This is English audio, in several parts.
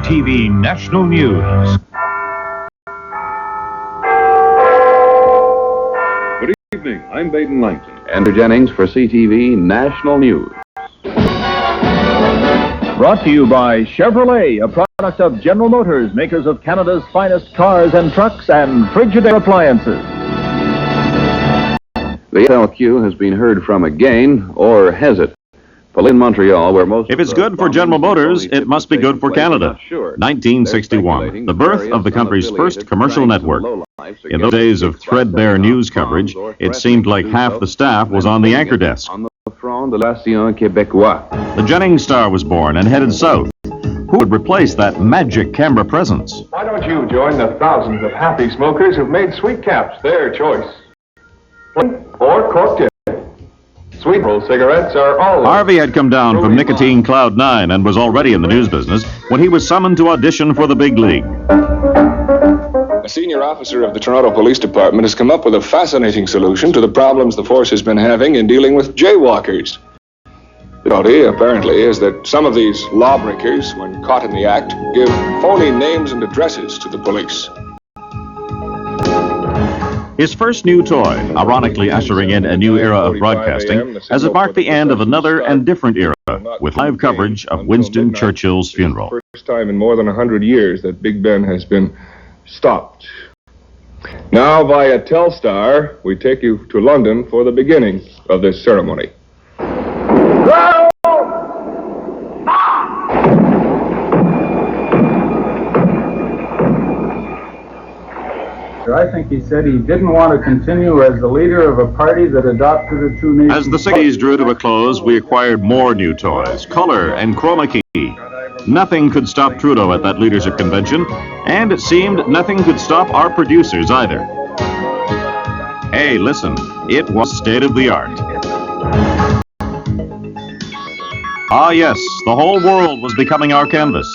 CTV National News. Good evening, I'm Baden Langton. Andrew Jennings for CTV National News. Brought to you by Chevrolet, a product of General Motors, makers of Canada's finest cars and trucks and Frigidaire appliances. The LQ has been heard from again, or has it? Police in Montreal, where most... If it's good for General Motors, it must be good for Canada. 1961, the birth of the country's first commercial network. In those days of threadbare news coverage, it seemed like half the staff was on the anchor desk. The Jennings star was born and headed south. Who would replace that magic camera presence? Why don't you join the thousands of happy smokers who've made sweet caps their choice? Or corked in. Sweet roll cigarettes are all... Harvey had come down from nicotine cloud 9 and was already in the news business when he was summoned to audition for the big league. A senior officer of the Toronto Police Department has come up with a fascinating solution to the problems the force has been having in dealing with jaywalkers. The difficulty, apparently, is that some of these lawbreakers, when caught in the act, give phony names and addresses to the police. His first new toy, ironically ushering in a new era of broadcasting, as it marked the end of another and different era, with live coverage of Winston Churchill's funeral. First time in more than 100 years that Big Ben has been stopped. Now, via Telstar, we take you to London for the beginning of this ceremony. I think he said he didn't want to continue as the leader of a party that adopted a two-nation... As the 60s drew to a close, we acquired more new toys, color and chroma key. Nothing could stop Trudeau at that leadership convention, and it seemed nothing could stop our producers either. Hey, listen, it was state-of-the-art. Ah, yes, the whole world was becoming our canvas.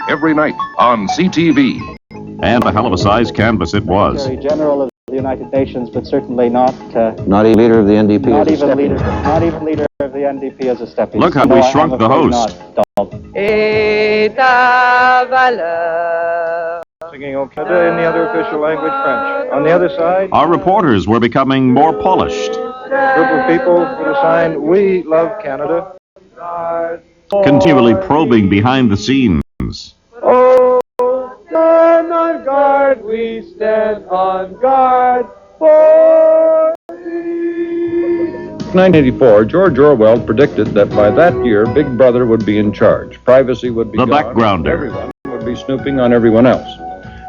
Every night on CTV. And a hell of a size canvas it was. Secretary General of the United Nations, but certainly not Not even leader of the NDP. not even leader of the NDP as a stepping Look how stone. we No, shrunk I'm the afraid host. not, Dalton. Singing Au Canada in the other official language, French. On the other side, Our reporters were becoming more polished, a group of people with a sign, "We love Canada." continually probing behind the scenes. Oh, stand on guard, we stand on guard for thee. 1984, George Orwell predicted that by that year, Big Brother would be in charge. Privacy would be The gone. Backgrounder. Everyone would be snooping on everyone else.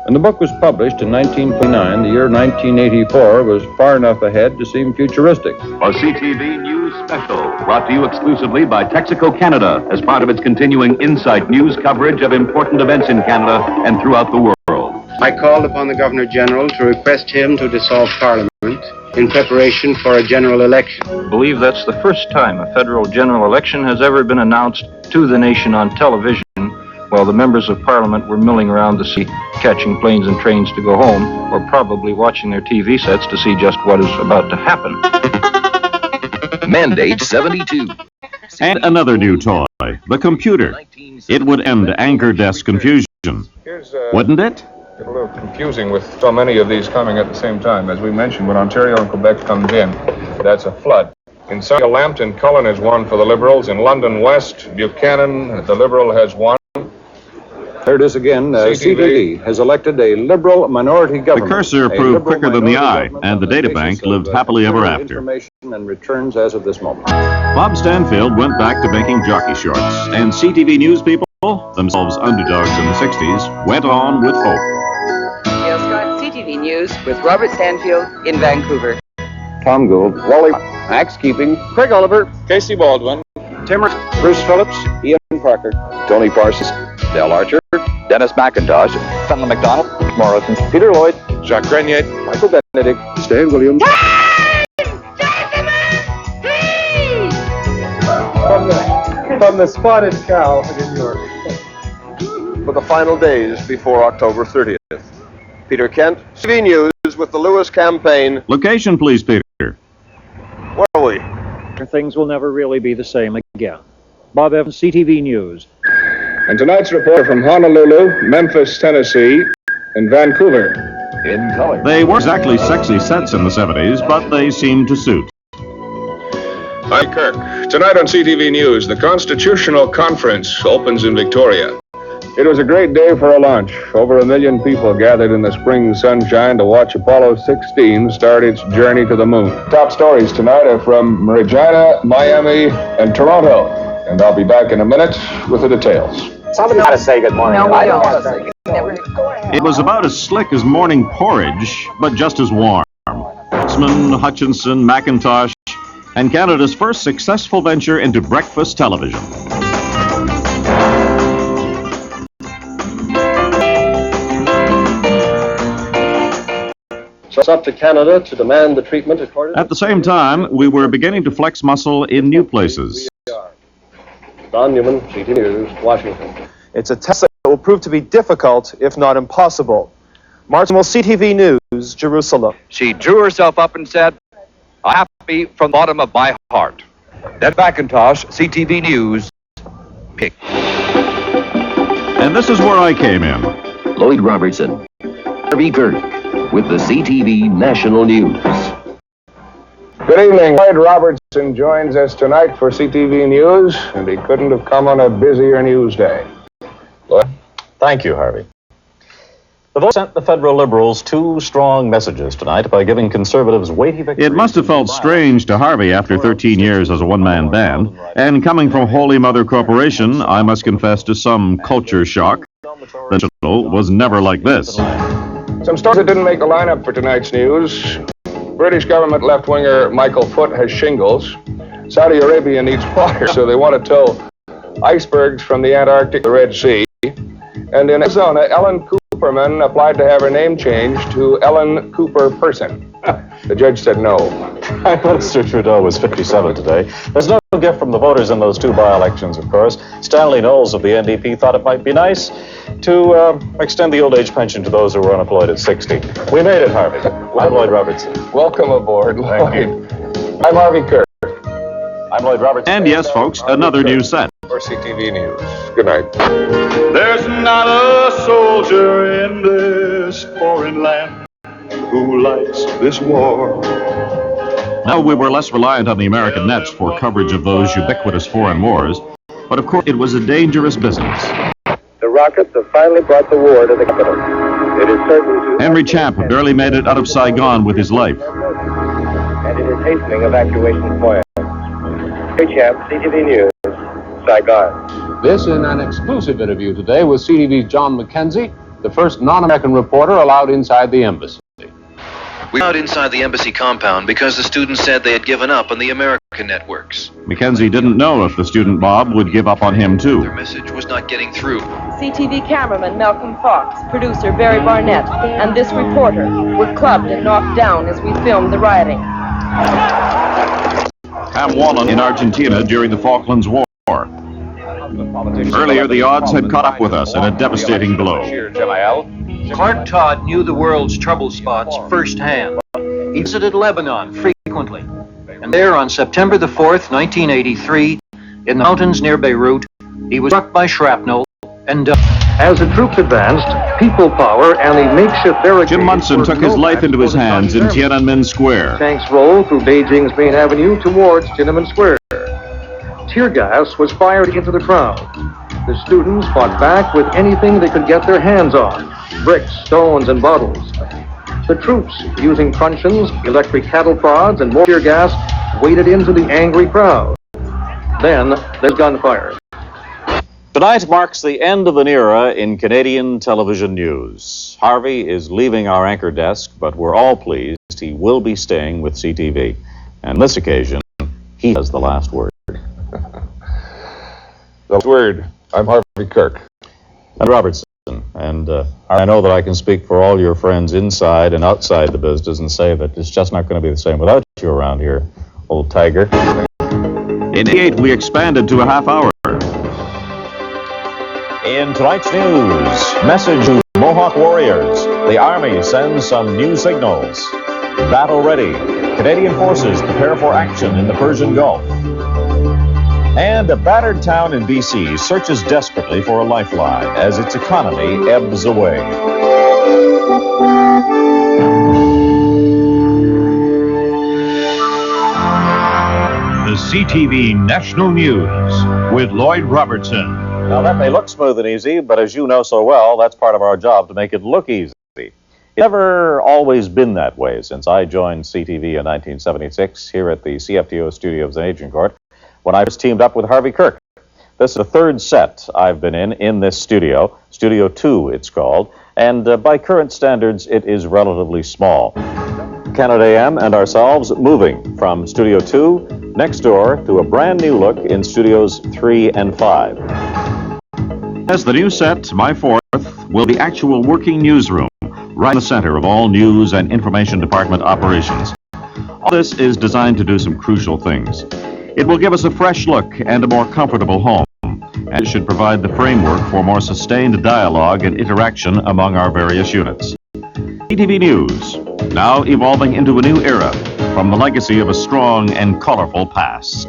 When the book was published in 1929, the year 1984 was far enough ahead to seem futuristic. A CTV News Special, brought to you exclusively by Texaco Canada as part of its continuing insight news coverage of important events in Canada and throughout the world. I called upon the Governor-General to request him to dissolve Parliament in preparation for a general election. I believe that's the first time a federal general election has ever been announced to the nation on television while the members of Parliament were milling around the sea, catching planes and trains to go home, or probably watching their TV sets to see just what is about to happen. Mandate 72. And another new toy, the computer. It would end anchor desk confusion, Here's, wouldn't it? It's a little confusing with so many of these coming at the same time. As we mentioned, when Ontario and Quebec comes in, that's a flood. In Surrey, Lambton, Cullen has won for the Liberals. In London West, Buchanan, the Liberal, has won. There it is again. CTV has elected a Liberal minority The government. cursor A proved Liberal quicker than the minority eye, government and on the data basis bank of, lived happily ever after. Information and returns as of this moment. Bob Stanfield went back to making jockey shorts, and CTV news people, themselves underdogs in the 60s, went on with hope. Gail Scott, CTV News, with Robert Stanfield in Vancouver. Tom Gould, Wally, Max Keeping, Craig Oliver, Casey Baldwin, Timmer, Bruce Phillips, Ian Parker, Tony Parsons, Dale Archer, Dennis McIntosh, Fenlon McDonald, Morrison, Peter Lloyd, Jacques Grenier, Michael Benedict, Stan Williams. From the Spotted Cow in New York. For the final days before October 30th. Peter Kent, CTV News with the Lewis campaign. Location, please, Peter. Where are we? Things will never really be the same again. Bob Evans, CTV News. And tonight's reporter from Honolulu, Memphis, Tennessee, and Vancouver. In color. They weren't exactly sexy sets in the 70s, but they seemed to suit. Hi, Kirk. Tonight on CTV News, the Constitutional Conference opens in Victoria. It was a great day for a lunch. Over 1 million people gathered in the spring sunshine to watch Apollo 16 start its journey to the moon. Top stories tonight are from Regina, Miami, and Toronto. And I'll be back in a minute with the details. Somebody ought to say good morning. No, I don't want to say good. It was about as slick as morning porridge, but just as warm. Huntsman, Hutchinson, McIntosh, and Canada's first successful venture into breakfast television. So it's up to Canada to demand the treatment according At the same time, we were beginning to flex muscle in new places. Don Newman, CTV News, Washington. It's a test that will prove to be difficult, if not impossible. Martin Will, CTV News, Jerusalem. She drew herself up and said, "I'm happy from the bottom of my heart." Ned McIntosh, CTV News, pick. And this is where I came in. Lloyd Robertson. Harvey Kirk with the CTV National News. Good evening. Lloyd Robertson joins us tonight for CTV News, and he couldn't have come on a busier news day. Lloyd? Thank you, Harvey. The vote sent the federal Liberals 2 strong messages tonight by giving Conservatives weighty victories. It must have felt strange to Harvey after 13 years as a one-man band, and coming from Holy Mother Corporation, I must confess to some culture shock. The channel was never like this. Some stories that didn't make the lineup for tonight's news. British government left-winger Michael Foot has shingles. Saudi Arabia needs water, so they want to tow icebergs from the Antarctic to the Red Sea. And in Arizona, Ellen Cooperman applied to have her name changed to Ellen Cooper Person. The judge said no. Prime Minister Trudeau was 57 today. There's no gift from the voters in those 2 by-elections, of course. Stanley Knowles of the NDP thought it might be nice to extend the old age pension to those who were unemployed at 60. We made it, Harvey. I'm Lloyd Robertson. Welcome aboard, Lloyd. Thank you. I'm Harvey Kirk. I'm Lloyd Robertson. And yes, folks, another new set. For CTV News. Good night. There's not a soldier in this foreign land who likes this war. Now, we were less reliant on the American nets for coverage of those ubiquitous foreign wars, but of course it was a dangerous business. The rockets have finally brought the war to the capital. It is certain to... Henry Champ barely made it out of Saigon with his life. And it is hastening evacuation plans. Henry Champ, CTV News, Saigon. This in an exclusive interview today with CTV's John McKenzie, the first non-American reporter allowed inside the embassy. We were out inside the embassy compound because the students said they had given up on the American networks. Mackenzie didn't know if the student Bob would give up on him too. Their message was not getting through. CTV cameraman Malcolm Fox, producer Barry Barnett, and this reporter were clubbed and knocked down as we filmed the rioting. Ham Wallen in Argentina during the Falklands War. Earlier, the odds had caught up with us in a devastating blow. Clark Todd knew the world's trouble spots firsthand. He visited Lebanon frequently. And there on September the 4th, 1983, in the mountains near Beirut, he was struck by shrapnel and died. As the troops advanced, people power and the makeshift barricades... Jim Munson took his life into his hands in Tiananmen Square. Tanks rolled through Beijing's main avenue towards Tiananmen Square. Tear gas was fired into the crowd. The students fought back with anything they could get their hands on, bricks, stones, and bottles. The troops, using truncheons, electric cattle prods, and more tear gas, waded into the angry crowd. Then there's gunfire. Tonight marks the end of an era in Canadian television news. Harvey is leaving our anchor desk, but we're all pleased he will be staying with CTV. And on this occasion, he has the last word. The word. I'm Harvey Kirk. And Robertson. And I know that I can speak for all your friends inside and outside the business and say that it's just not going to be the same without you around here, old tiger. In 88, we expanded to a half hour. In tonight's news, message to Mohawk warriors. The Army sends some new signals. Battle ready. Canadian forces prepare for action in the Persian Gulf. And a battered town in B.C. searches desperately for a lifeline as its economy ebbs away. The CTV National News with Lloyd Robertson. Now, that may look smooth and easy, but as you know so well, that's part of our job to make it look easy. It's never always been that way since I joined CTV in 1976 here at the CFTO studios in Agincourt when I first teamed up with Harvey Kirk. This is the third set I've been in this studio, Studio 2 it's called, and by current standards it is relatively small. Canada AM and ourselves moving from Studio 2 next door to a brand new look in Studios 3 and 5. As the new set, my fourth, will be actual working newsroom, right in the center of all news and information department operations. All this is designed to do some crucial things. It will give us a fresh look and a more comfortable home, and it should provide the framework for more sustained dialogue and interaction among our various units. CTV News, now evolving into a new era from the legacy of a strong and colorful past.